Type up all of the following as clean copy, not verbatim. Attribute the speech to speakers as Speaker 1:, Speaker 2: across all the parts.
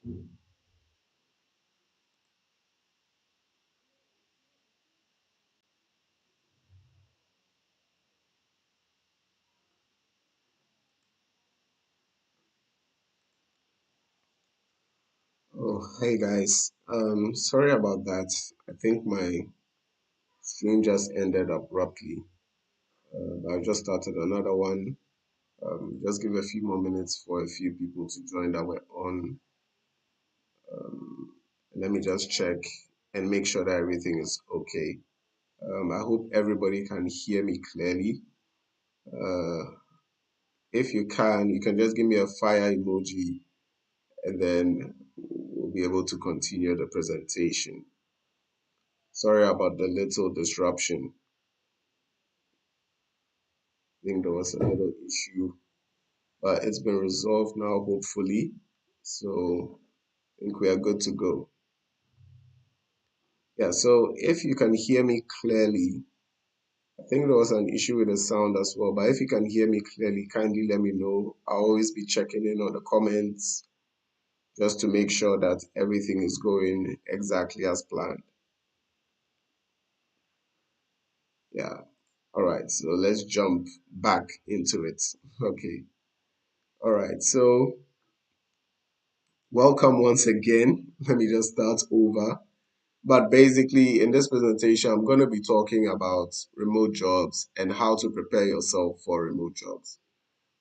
Speaker 1: Oh, hey guys. Sorry about that. I think my stream just ended abruptly. I just started another one. Just give a few more minutes for a few people to join that were on. Let me just check and make sure that everything is okay. I hope everybody can hear me clearly. Uh, if you can just give me a fire emoji and then we'll be able to continue the presentation. Sorry about the little disruption. I think there was a little issue, but it's been resolved now, hopefully. So I think we are good to go. Yeah, so if you can hear me clearly, I think there was an issue with the sound as well, but if you can hear me clearly, kindly let me know. I'll always be checking in on the comments just to make sure that everything is going exactly as planned. Yeah. All right, so let's jump back into it. Okay. All right, so welcome once again. Let me just start over. But basically, in this presentation, I'm going to be talking about remote jobs and how to prepare yourself for remote jobs.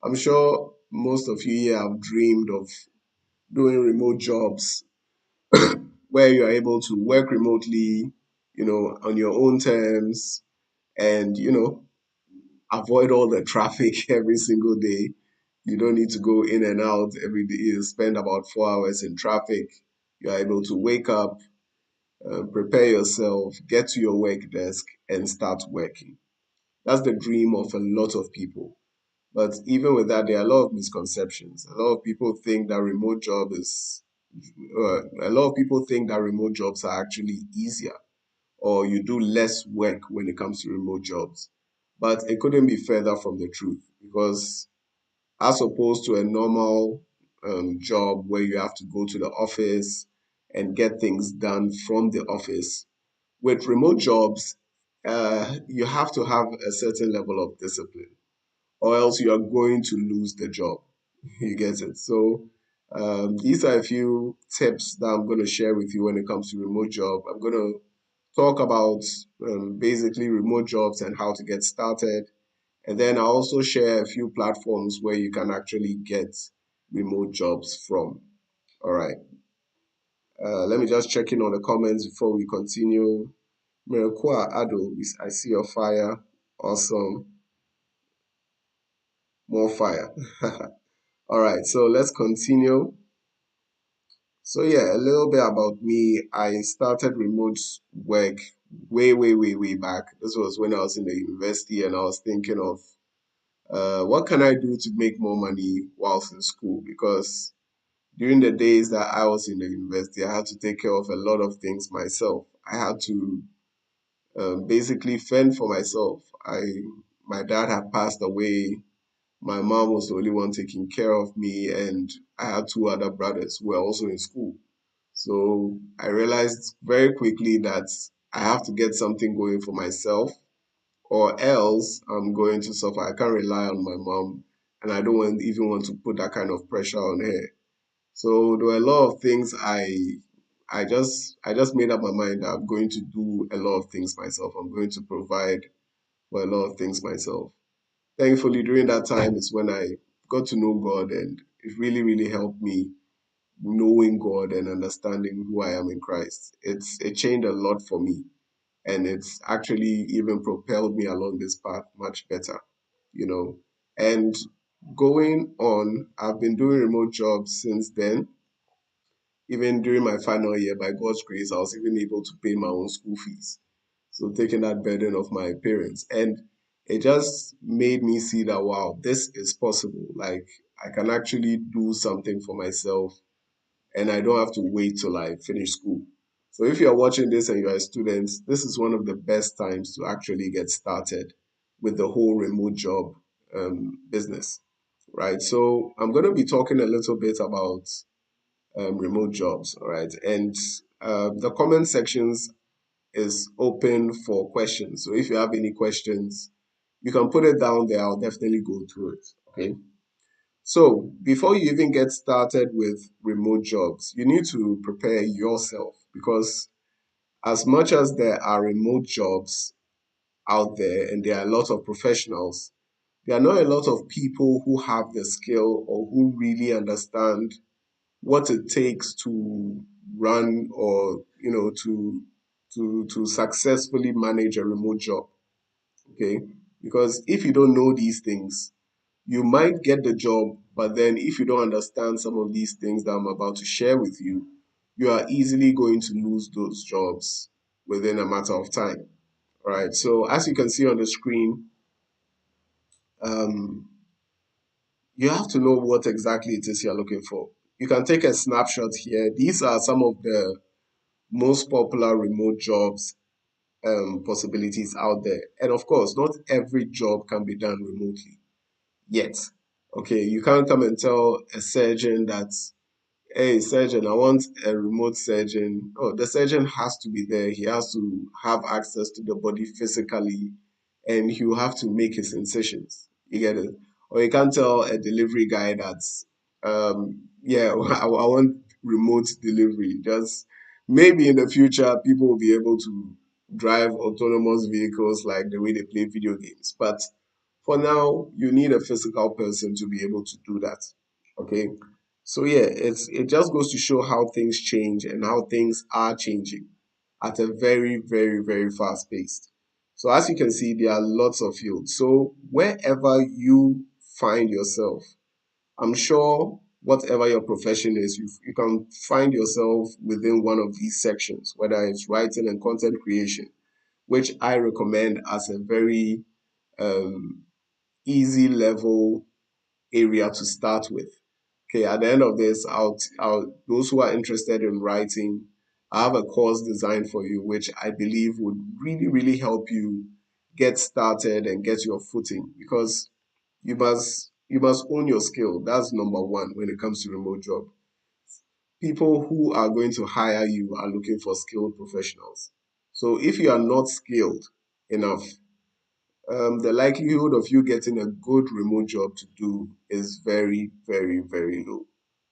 Speaker 1: I'm sure most of you here have dreamed of doing remote jobs where you are able to work remotely, on your own terms and, avoid all the traffic every single day. You don't need to go in and out every day. You spend about 4 hours in traffic. You are able to wake up, prepare yourself, get to your work desk, and start working. That's the dream of a lot of people. But even with that, there are a lot of misconceptions. A lot of people think that a lot of people think that remote jobs are actually easier or you do less work when it comes to remote jobs. But it couldn't be further from the truth because as opposed to a normal job where you have to go to the office and get things done from the office, with remote jobs, you have to have a certain level of discipline, or else you are going to lose the job. You get it? So, these are a few tips that I'm going to share with you when it comes to remote job. I'm going to talk about basically remote jobs and how to get started. And then I'll also share a few platforms where you can actually get remote jobs from. All right. Let me just check in on the comments before we continue. Mirakua Ado, I see your fire. Awesome. More fire. All right, so let's continue. So yeah, a little bit about me. I started remote work way back. This was when I was in the university and I was thinking of what can I do to make more money whilst in school? Because during the days that I was in the university, I had to take care of a lot of things myself. I had to basically fend for myself. My dad had passed away. My mom was the only one taking care of me, and I had two other brothers who were also in school. So I realized very quickly that I have to get something going for myself, or else I'm going to suffer. I can't rely on my mom, and I don't even want to put that kind of pressure on her. So there were a lot of things I just made up my mind that I'm going to do a lot of things myself. I'm going to provide for a lot of things myself. Thankfully, during that time is when I got to know God, and it really helped me knowing God and understanding who I am in Christ. It changed a lot for me, and it's actually even propelled me along this path much better, you know. And going on, I've been doing remote jobs since then. Even during my final year, by God's grace, I was even able to pay my own school fees. So taking that burden of my parents. And it just made me see that, wow, this is possible. Like I can actually do something for myself and I don't have to wait till I finish school. So if you're watching this and you're a student, this is one of the best times to actually get started with the whole remote job business, right? So I'm going to be talking a little bit about remote jobs. All right. And the comment sections is open for questions. So if you have any questions, you can put it down there. I'll definitely go through it. Okay. So before you even get started with remote jobs, you need to prepare yourself because as much as there are remote jobs out there and there are a lot of professionals, there are not a lot of people who have the skill or who really understand what it takes to run or to successfully manage a remote job. Okay, because if you don't know these things, you might get the job, but then if you don't understand some of these things that I'm about to share with you, you are easily going to lose those jobs within a matter of time. All right, so as you can see on the screen, um, you have to know what exactly it is you're looking for. You can take a snapshot here. These are some of the most popular remote jobs possibilities out there. And of course, not every job can be done remotely yet. Okay, you can't come and tell a surgeon that, hey, surgeon, I want a remote surgeon. Oh, the surgeon has to be there. He has to have access to the body physically, and he will have to make his incisions. You get it? Or you can't tell a delivery guy that, yeah, I want remote delivery. Just maybe in the future, people will be able to drive autonomous vehicles like the way they play video games. But for now, you need a physical person to be able to do that. Okay. So yeah, it just goes to show how things change and how things are changing at a very, very, very fast pace. So as you can see, there are lots of fields. So wherever you find yourself, I'm sure whatever your profession is, you can find yourself within one of these sections, whether it's writing and content creation, which I recommend as a very um, easy level area to start with. Okay, at the end of this, those who are interested in writing, I have a course designed for you, which I believe would really, really help you get started and get your footing because you must own your skill. That's number one when it comes to remote job. People who are going to hire you are looking for skilled professionals. So if you are not skilled enough, the likelihood of you getting a good remote job to do is very, very, very low.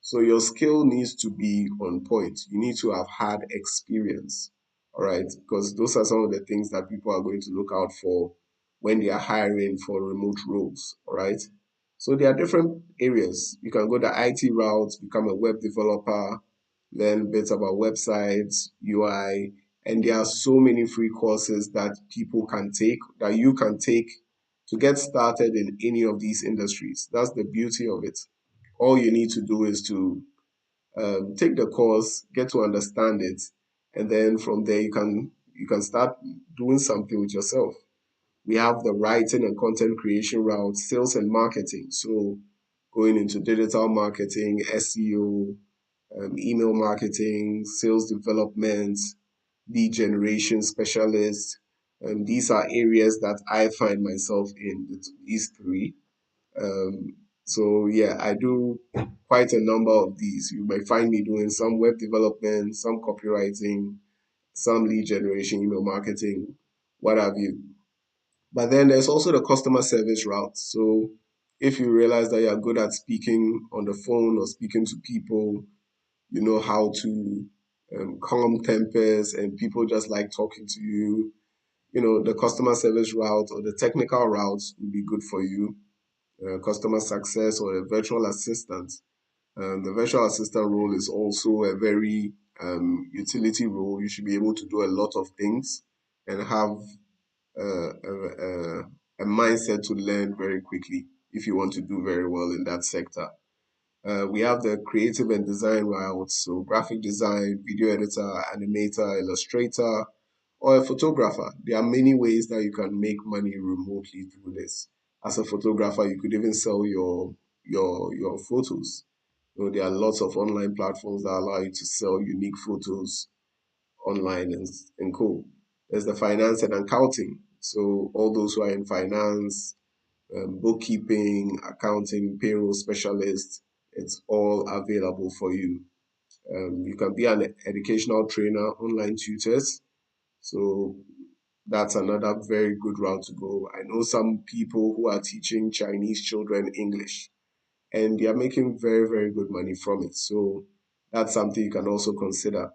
Speaker 1: So your skill needs to be on point. You need to have had experience, all right? Because those are some of the things that people are going to look out for when they are hiring for remote roles, all right? So there are different areas. You can go the IT route, become a web developer, learn bits about websites, UI, and there are so many free courses that people can take, that you can take to get started in any of these industries. That's the beauty of it. All you need to do is to take the course, get to understand it, and then from there you can start doing something with yourself. We have the writing and content creation route, sales and marketing. So going into digital marketing, SEO, email marketing, sales development, lead generation specialist. These are areas that I find myself in, these three. So yeah, I do quite a number of these. You may find me doing some web development, some copywriting, some lead generation, email marketing, what have you. But then there's also the customer service route. So if you realize that you're good at speaking on the phone or speaking to people, you know how to calm tempers and people just like talking to you, the customer service route or the technical routes would be good for you. Customer success or a virtual assistant. The virtual assistant role is also a very utility role. You should be able to do a lot of things and have a mindset to learn very quickly if you want to do very well in that sector. We have the creative and design routes, so graphic design, video editor, animator, illustrator, or a photographer. There are many ways that you can make money remotely through this. As a photographer, you could even sell your photos. There are lots of online platforms that allow you to sell unique photos online and cool. There's the finance and accounting. So all those who are in finance, bookkeeping, accounting, payroll specialists, it's all available for you. You can be an educational trainer, online tutors. So that's another very good route to go. I know some people who are teaching Chinese children English, and they are making very, very good money from it. So that's something you can also consider.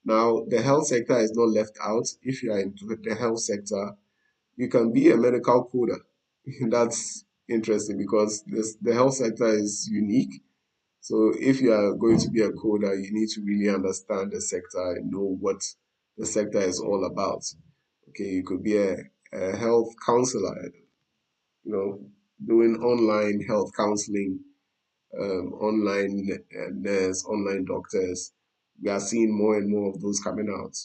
Speaker 1: Now, the health sector is not left out. If you are into the health sector, you can be a medical coder. That's interesting because the health sector is unique. So if you are going to be a coder, you need to really understand the sector and know what the sector is all about. Okay, you could be a health counselor, you know, doing online health counseling, online nurse, online doctors. We are seeing more and more of those coming out.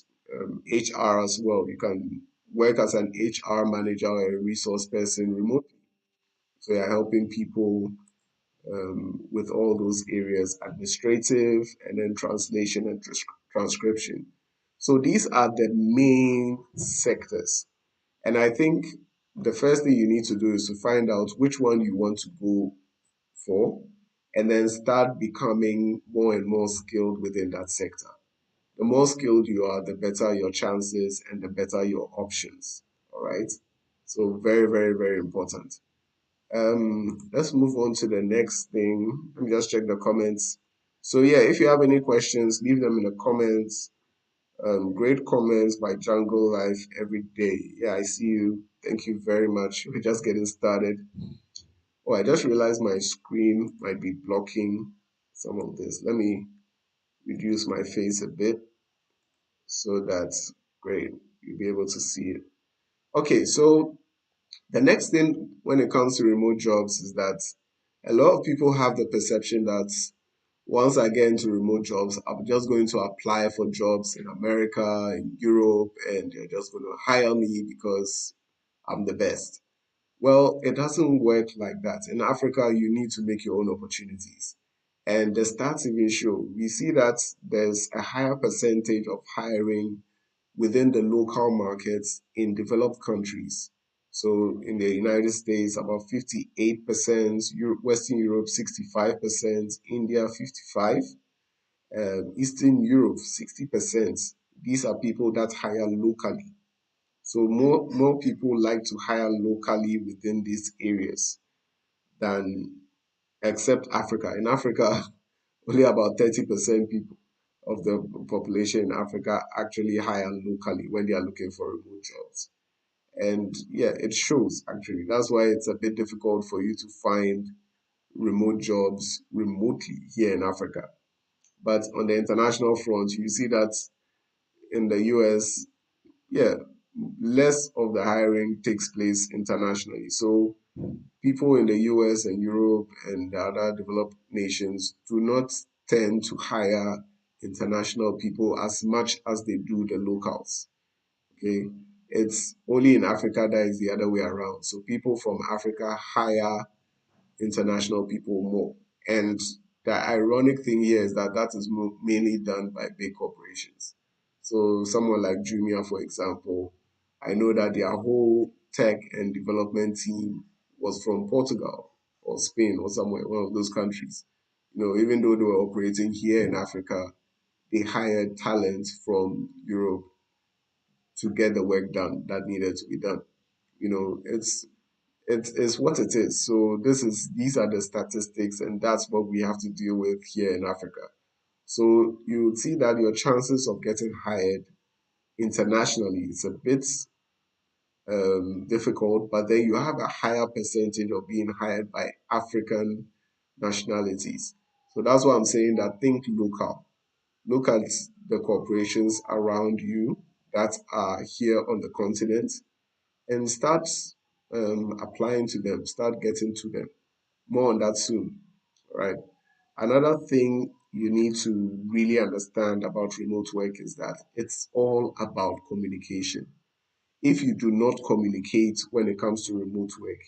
Speaker 1: HR as well. You can work as an HR manager or a resource person remotely. So you're helping people with all those areas, administrative and then translation and transcription. So these are the main sectors. And I think the first thing you need to do is to find out which one you want to go for and then start becoming more and more skilled within that sector. The more skilled you are, the better your chances and the better your options. All right. So very, very, very important. Let's move on to the next thing. Let me just check the comments. So yeah, if you have any questions, leave them in the comments. Great comments by Jungle Life every day. Yeah, I see you. Thank you very much. We're just getting started. Oh, I just realized my screen might be blocking some of this. Let me reduce my face a bit so that's great. You'll be able to see it. Okay, so the next thing when it comes to remote jobs is that a lot of people have the perception that once I get into remote jobs, I'm just going to apply for jobs in America, in Europe, and they're just going to hire me because I'm the best. Well, it doesn't work like that. In Africa, you need to make your own opportunities. And the stats even show, we see that there's a higher percentage of hiring within the local markets in developed countries. So in the United States, about 58%, Western Europe 65%, India 55, Eastern Europe 60%. These are people that hire locally. So more people like to hire locally within these areas than except Africa. In Africa, only about 30% people of the population in Africa actually hire locally when they are looking for remote jobs. And yeah, it shows actually. That's why it's a bit difficult for you to find remote jobs remotely here in Africa. But on the international front, you see that in the US, yeah, less of the hiring takes place internationally. So people in the US and Europe and the other developed nations do not tend to hire international people as much as they do the locals. Okay. It's only in Africa that is the other way around. So people from Africa hire international people more. And the ironic thing here is that that is mainly done by big corporations. So someone like Jumia, for example, I know that their whole tech and development team was from Portugal or Spain or somewhere, one of those countries. Even though they were operating here in Africa, they hired talent from Europe to get the work done that needed to be done. It's what it is. So these are the statistics, and that's what we have to deal with here in Africa. So you would see that your chances of getting hired internationally is a bit difficult, but then you have a higher percentage of being hired by African nationalities. So that's why I'm saying that think local. Look at the corporations around you that are here on the continent and start applying to them, start getting to them. More on that soon, right? Another thing you need to really understand about remote work is that it's all about communication. If you do not communicate when it comes to remote work,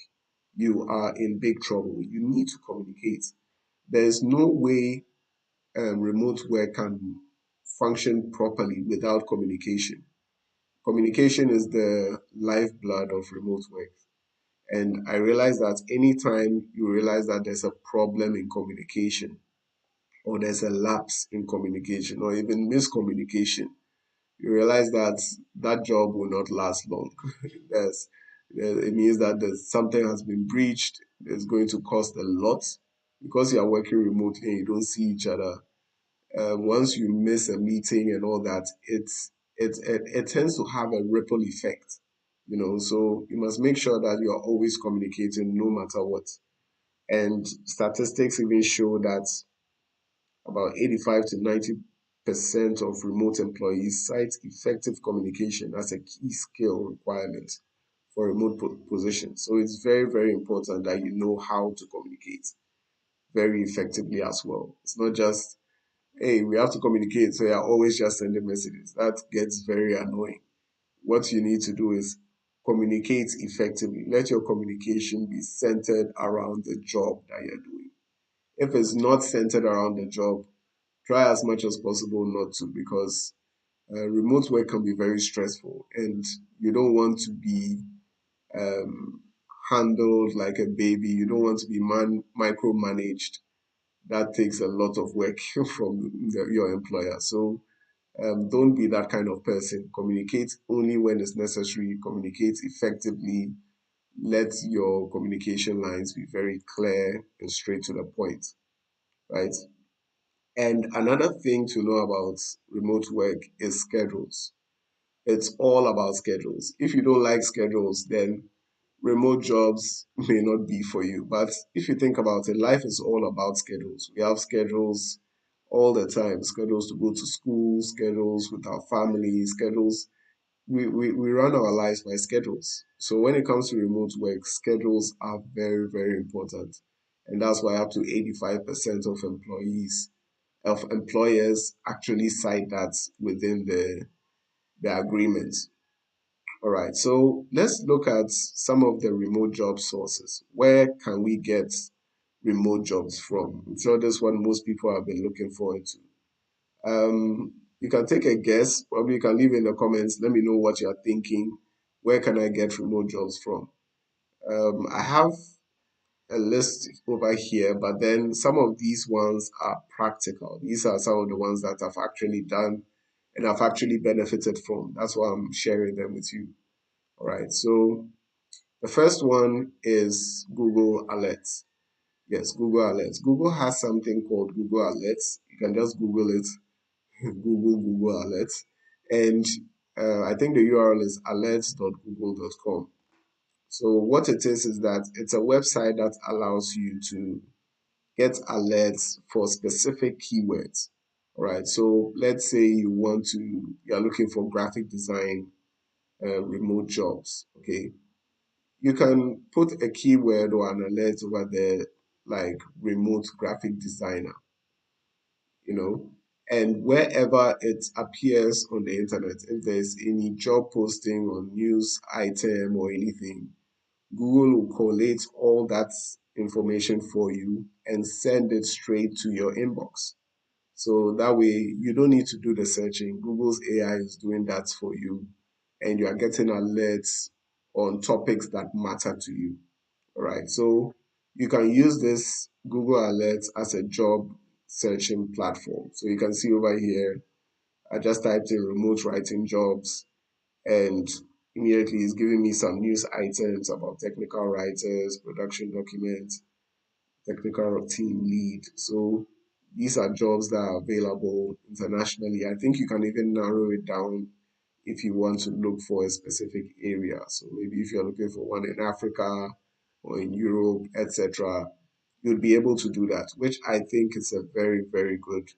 Speaker 1: you are in big trouble. You need to communicate. There's no way remote work can function properly without communication. Communication is the lifeblood of remote work. And I realize that anytime you realize that there's a problem in communication, or there's a lapse in communication or even miscommunication, you realize that that job will not last long. There's, it means that there's something has been breached. It's going to cost a lot because you are working remotely and you don't see each other. Once you miss a meeting and all that, it tends to have a ripple effect. So you must make sure that you are always communicating no matter what. And statistics even show that about 85 to 90% of remote employees cite effective communication as a key skill requirement for remote positions. So it's very, very important that you know how to communicate very effectively as well. It's not just, hey, we have to communicate, so you're always just sending messages. That gets very annoying. What you need to do is communicate effectively. Let your communication be centered around the job that you're doing. If it's not centered around the job, try as much as possible not to, because remote work can be very stressful and you don't want to be um, handled like a baby. You don't want to be micromanaged. That takes a lot of work from your employer. So don't be that kind of person. Communicate only when it's necessary. Communicate effectively. Let your communication lines be very clear and straight to the point, right? And another thing to know about remote work is schedules. It's all about schedules. If you don't like schedules, then remote jobs may not be for you. But if you think about it, life is all about schedules. We have schedules all the time, schedules to go to school, schedules with our families, schedules. We run our lives by schedules. So when it comes to remote work, schedules are very, very important. And that's why up to 85% of employers actually cite that within the agreement. All right, so let's look at some of the remote job sources. Where can we get remote jobs from? I'm sure this one most people have been looking forward to. You can take a guess. Probably you can leave in the comments. Let me know what you're thinking. Where can I get remote jobs from? I have a list over here, but then some of these ones are practical. These are some of the ones that I've actually done and I've actually benefited from. That's why I'm sharing them with you. All right. So the first one is Google Alerts. Yes, Google Alerts. Google has something called Google Alerts. You can just Google it, Google Alerts. And I think the URL is alerts.google.com. So what it is that it's a website that allows you to get alerts for specific keywords. All right. So let's say you're looking for graphic design remote jobs. Okay. You can put a keyword or an alert over there like remote graphic designer, you know, and wherever it appears on the internet, if there's any job posting or news item or anything, Google will collate all that information for you and send it straight to your inbox. So that way you don't need to do the searching. Google's AI is doing that for you and you are getting alerts on topics that matter to you. All right. So you can use this Google Alerts as a job searching platform. So you can see over here, I just typed in remote writing jobs and immediately it's giving me some news items about technical writers, production documents, technical team lead. So these are jobs that are available internationally. I think you can even narrow it down if you want to look for a specific area. So maybe if you're looking for one in Africa or in Europe, etc., you'd be able to do that, which I think is a very, very good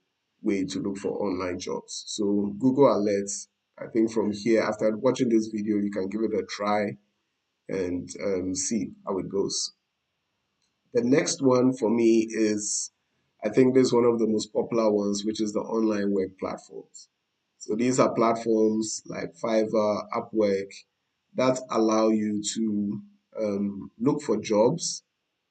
Speaker 1: way to look for online jobs. So Google Alerts, I think from here, after watching this video, you can give it a try and see how it goes. The next one for me is, I think this is one of the most popular ones, which is the online work platforms. So these are platforms like Fiverr, Upwork that allow you to look for jobs.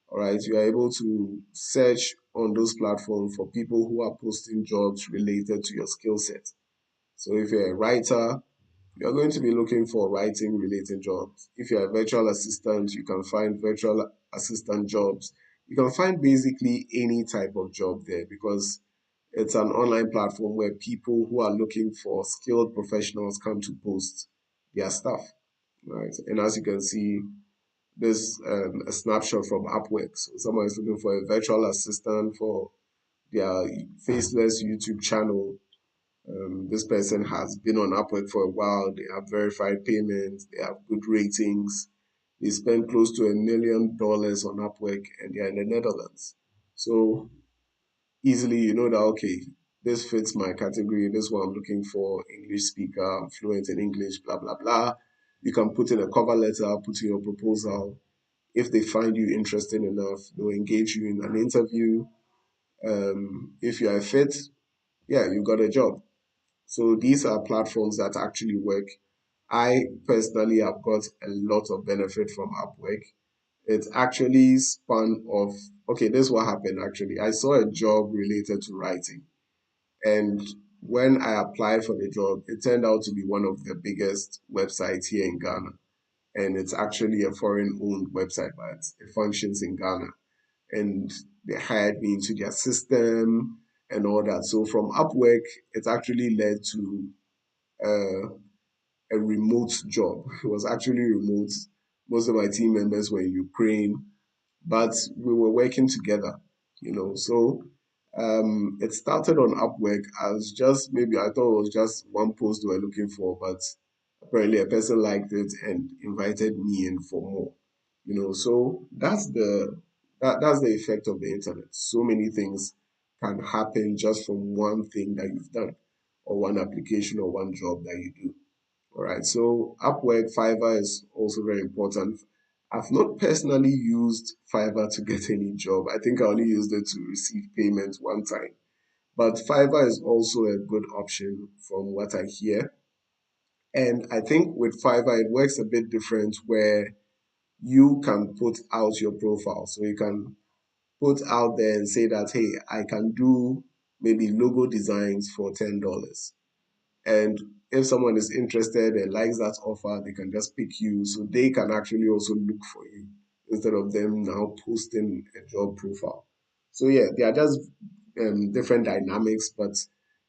Speaker 1: All right, you are able to search on those platforms for people who are posting jobs related to your skill set. So if you're a writer, you're going to be looking for writing related jobs. If you're a virtual assistant, you can find virtual assistant jobs. You can find basically any type of job there because It's an online platform where people who are looking for skilled professionals come to post their stuff, right? And as you can see, this a snapshot from Upwork. So someone is looking for a virtual assistant for their faceless YouTube channel. This person has been on Upwork for a while. They have verified payments. They have good ratings. They spend close to $1 million on Upwork, and they are in the Netherlands. So easily, you know that okay, this fits my category. This is what I'm looking for. English speaker, I'm fluent in English. Blah blah blah. You can put in a cover letter, put in your proposal. If they find you interesting enough, they'll engage you in an interview. If you are fit, yeah, you got a job. So these are platforms that actually work. I personally have got a lot of benefit from Upwork. It actually spun off. Okay, this is what happened actually. I saw a job related to writing, and when I applied for the job, it turned out to be one of the biggest websites here in Ghana. And it's actually a foreign owned website, but it functions in Ghana. And they hired me into their system and all that. So from Upwork, it actually led to uh, a remote job. It was actually remote. Most of my team members were in Ukraine, but we were working together, you know. So it started on Upwork as just maybe I thought it was just one post they were looking for, but apparently a person liked it and invited me in for more, you know. So that's the effect of the internet. So many things can happen just from one thing that you've done, or one application or one job that you do. All right. So Upwork, Fiverr is also very important. I've not personally used Fiverr to get any job. I think I only used it to receive payment one time. But Fiverr is also a good option from what I hear. And I think with Fiverr, it works a bit different where you can put out your profile. So you can put out there and say that, hey, I can do maybe logo designs for $10. And if someone is interested and likes that offer, they can just pick you. So they can actually also look for you instead of them now posting a job profile. So yeah, they are just different dynamics, but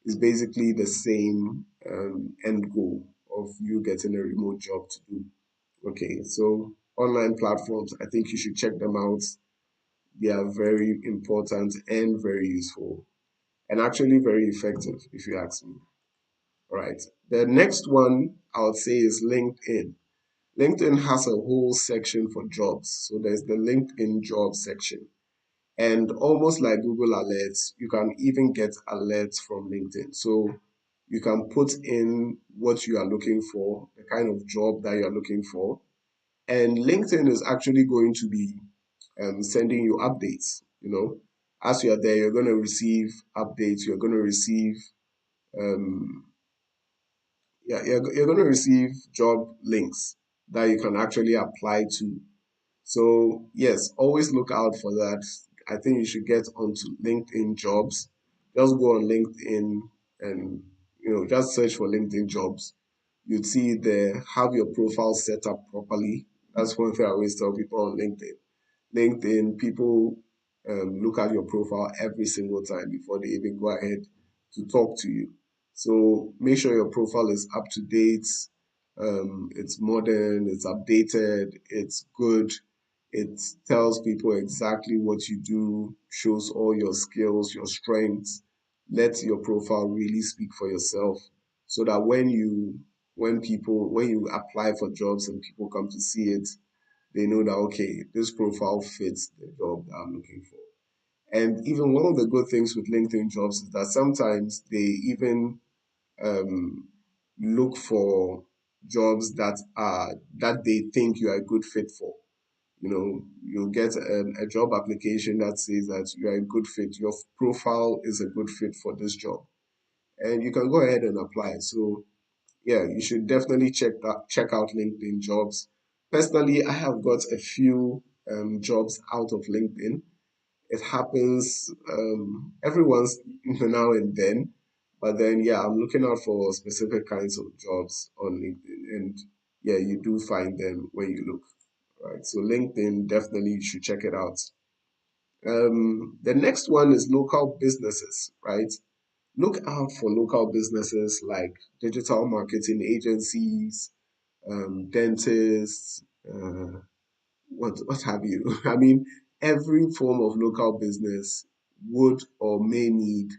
Speaker 1: it's basically the same end goal of you getting a remote job to do. Okay, so online platforms, I think you should check them out. They are very important and very useful and actually very effective, if you ask me. All right. The next one I would say is LinkedIn. LinkedIn has a whole section for jobs. So there's the LinkedIn job section. And almost like Google Alerts, you can even get alerts from LinkedIn. So you can put in what you are looking for, the kind of job that you're looking for. And LinkedIn is actually going to be sending you updates. You know, as you are there, you're going to receive updates. You're going to receive um, yeah, you're going to receive job links that you can actually apply to. So, yes, always look out for that. I think you should get onto LinkedIn jobs. Just go on LinkedIn and, just search for LinkedIn jobs. You'd see there, have your profile set up properly. That's one thing I always tell people on LinkedIn. LinkedIn, people look at your profile every single time before they even go ahead to talk to you. So make sure your profile is up to date, it's modern, it's updated, it's good. It tells people exactly what you do, shows all your skills, your strengths. Let your profile really speak for yourself so that when you apply for jobs and people come to see it, they know that okay, this profile fits the job that I'm looking for. And even one of the good things with LinkedIn jobs is that sometimes they even um, look for jobs that they think you are a good fit for. You know, you'll get a job application that says that you are a good fit. Your profile is a good fit for this job, and you can go ahead and apply. So yeah, you should definitely check out LinkedIn jobs. Personally, I have got a few jobs out of LinkedIn. It happens every once now and then, but then yeah, I'm looking out for specific kinds of jobs on LinkedIn, and yeah, you do find them when you look. Right, so LinkedIn definitely you should check it out. The next one is local businesses, right? Look out for local businesses like digital marketing agencies, dentists, what have you. I mean, every form of local business would or may need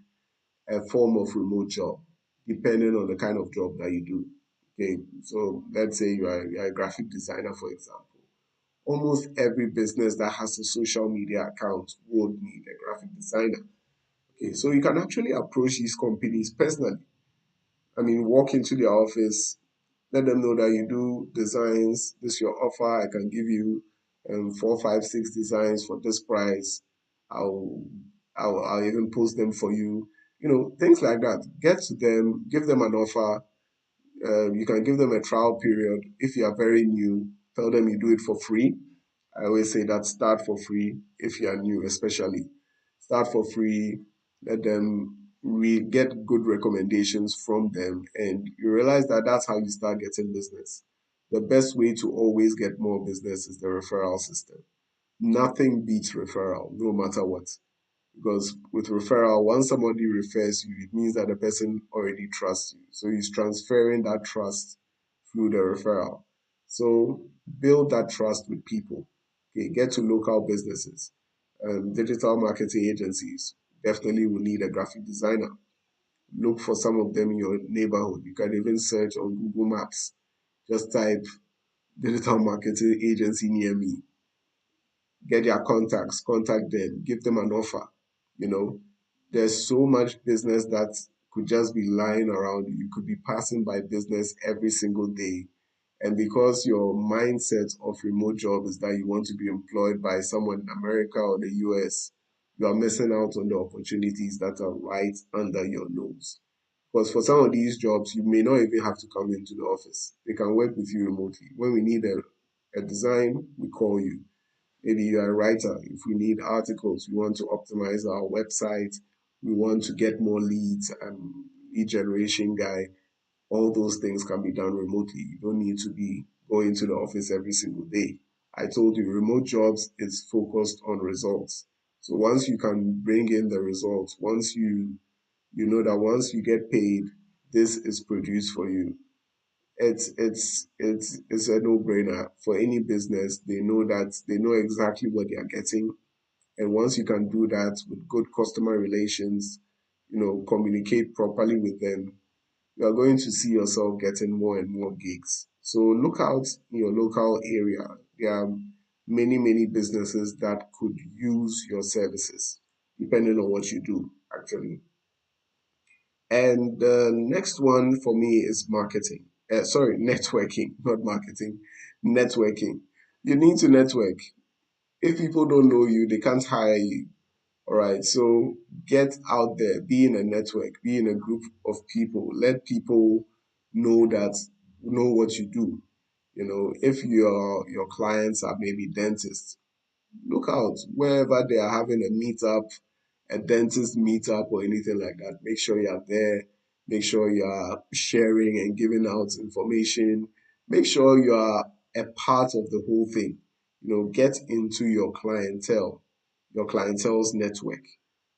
Speaker 1: a form of remote job, depending on the kind of job that you do. Okay, so let's say you're a graphic designer, for example. Almost every business that has a social media account would need a graphic designer. Okay, so you can actually approach these companies personally. I mean, walk into their office, let them know that you do designs. This is your offer. I can give you four, five, six designs for this price. I'll, I'll even post them for you. You know, things like that. Get to them, give them an offer. You can give them a trial period. If you are very new, tell them you do it for free. I always say that start for free if you are new, especially. Start for free, let them get good recommendations from them, and you realize that that's how you start getting business. The best way to always get more business is the referral system. Nothing beats referral, no matter what. Because with referral, once somebody refers you, it means that the person already trusts you. So he's transferring that trust through the referral. So build that trust with people. Okay, get to local businesses. Digital marketing agencies definitely will need a graphic designer. Look for some of them in your neighborhood. You can even search on Google Maps. Just type digital marketing agency near me, get their contacts, contact them, give them an offer. You know, there's so much business that could just be lying around you. You could be passing by business every single day. And because your mindset of remote job is that you want to be employed by someone in America or the US, you are missing out on the opportunities that are right under your nose. Because for some of these jobs, you may not even have to come into the office. They can work with you remotely. When we need a design, we call you. Maybe you're a writer. If we need articles, we want to optimize our website, we want to get more leads and lead generation guy, all those things can be done remotely. You don't need to be going to the office every single day. I told you, remote jobs is focused on results. So once you can bring in the results, once you know that once you get paid, this is produced for you, it's a no-brainer for any business. They know that they know exactly what they are getting. And once you can do that with good customer relations, communicate properly with them, you are going to see yourself getting more and more gigs. So look out in your local area. There are many, many businesses that could use your services, depending on what you do, actually. And the next one for me is marketing. Sorry, networking, not marketing, networking. You need to network. If people don't know you, they can't hire you. All right. So get out there, be in a network, be in a group of people. Let people know that know what you do. If your clients are maybe dentists, look out wherever they are having a meetup, a dentist meetup or anything like that. Make sure you are there. Make sure you are sharing and giving out information. Make sure you are a part of the whole thing. Get into your clientele's network,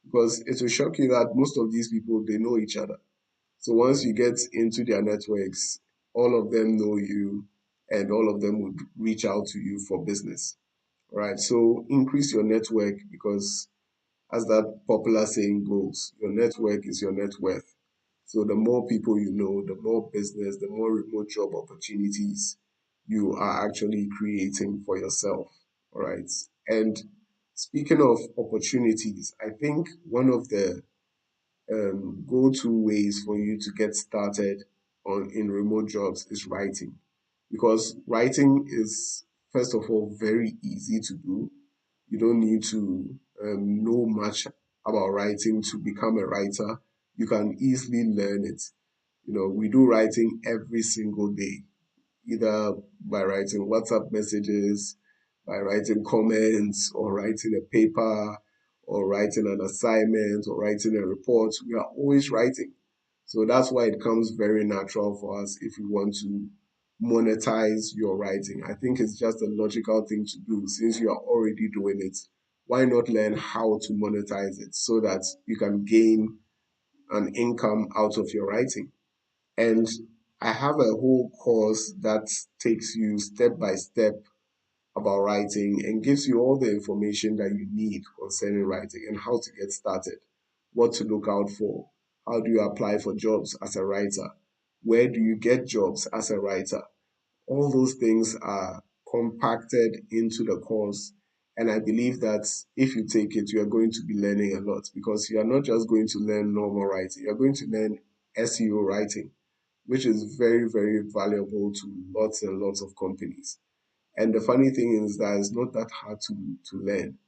Speaker 1: because it will shock you that most of these people, they know each other. So once you get into their networks, all of them know you and all of them would reach out to you for business. Right. So increase your network, because as that popular saying goes, your network is your net worth. So the more people you know, the more business, the more remote job opportunities you are actually creating for yourself. All right. And speaking of opportunities, I think one of the go-to ways for you to get started on in remote jobs is writing, because writing is first of all very easy to do. You don't need to know much about writing to become a writer. You can easily learn it. We do writing every single day, either by writing WhatsApp messages, by writing comments, or writing a paper, or writing an assignment, or writing a report. We are always writing. So that's why it comes very natural for us if we want to monetize your writing. I think it's just a logical thing to do since you are already doing it. Why not learn how to monetize it so that you can gain an income out of your writing. And I have a whole course that takes you step by step about writing and gives you all the information that you need concerning writing and how to get started, what to look out for, how do you apply for jobs as a writer, where do you get jobs as a writer. All those things are compacted into the course. And I believe that if you take it, you are going to be learning a lot because you are not just going to learn normal writing, you're going to learn SEO writing, which is very, very valuable to lots and lots of companies. And the funny thing is that it's not that hard to learn.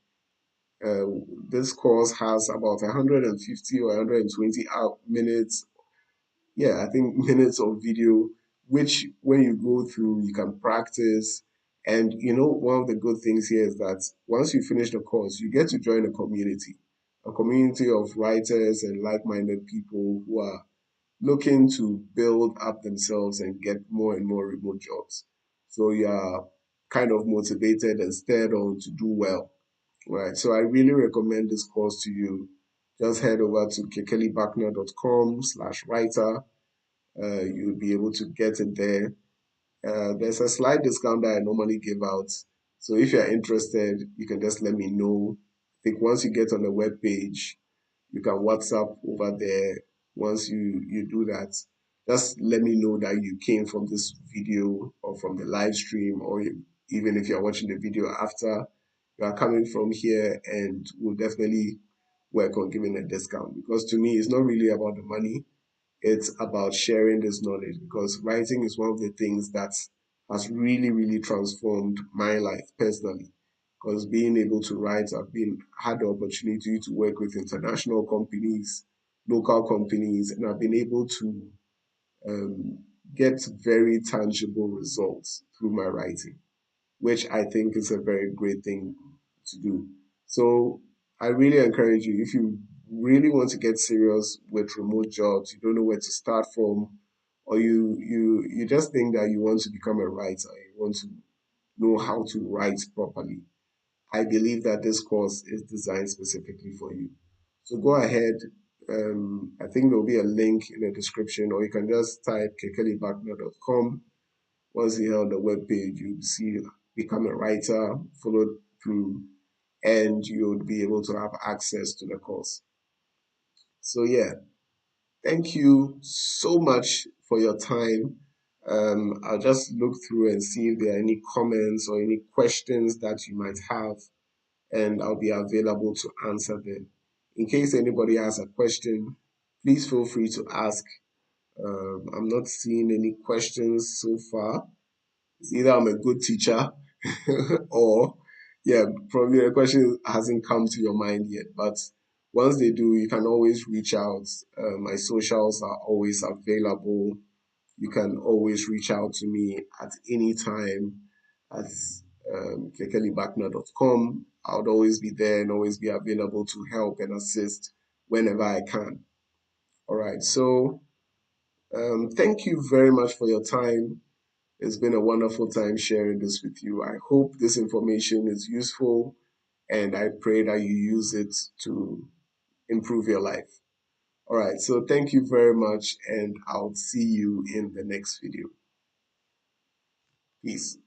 Speaker 1: This course has about 150 or 120 minutes, yeah, I think minutes of video, which when you go through, you can practice. And one of the good things here is that once you finish the course, you get to join a community of writers and like-minded people who are looking to build up themselves and get more and more remote jobs. So you are kind of motivated and stirred on to do well, right? So I really recommend this course to you. Just head over to kekelibakner.com/writer. You'll be able to get it there. There's a slight discount that I normally give out. So if you're interested, you can just let me know. I think once you get on the web page, you can WhatsApp over there. Once you do that, just let me know that you came from this video or from the live stream, or even if you're watching the video after, you are coming from here, and we'll definitely work on giving a discount. Because to me, it's not really about the money, it's about sharing this knowledge, because writing is one of the things that has really, really transformed my life personally. Because being able to write, I've been had the opportunity to work with international companies, local companies, and I've been able to um, get very tangible results through my writing, which I think is a very great thing to do. So I really encourage you, if you really want to get serious with remote jobs, you don't know where to start from, or you just think that you want to become a writer, you want to know how to write properly, I believe that this course is designed specifically for you. So go ahead. I think there'll be a link in the description, or you can just type kekelibakner.com. Once you're on the web page, you'll see become a writer, follow through, and you'll be able to have access to the course. So yeah, thank you so much for your time. I'll just look through and see if there are any comments or any questions that you might have, and I'll be available to answer them. In case anybody has a question, please feel free to ask. I'm not seeing any questions so far. It's either I'm a good teacher or, yeah, probably a question hasn't come to your mind yet. But once they do, you can always reach out. My socials are always available. You can always reach out to me at any time at kekelibakner.com. I would always be there and always be available to help and assist whenever I can. All right. So thank you very much for your time. It's been a wonderful time sharing this with you. I hope this information is useful, and I pray that you use it to improve your life. All right, so thank you very much, and I'll see you in the next video. Peace.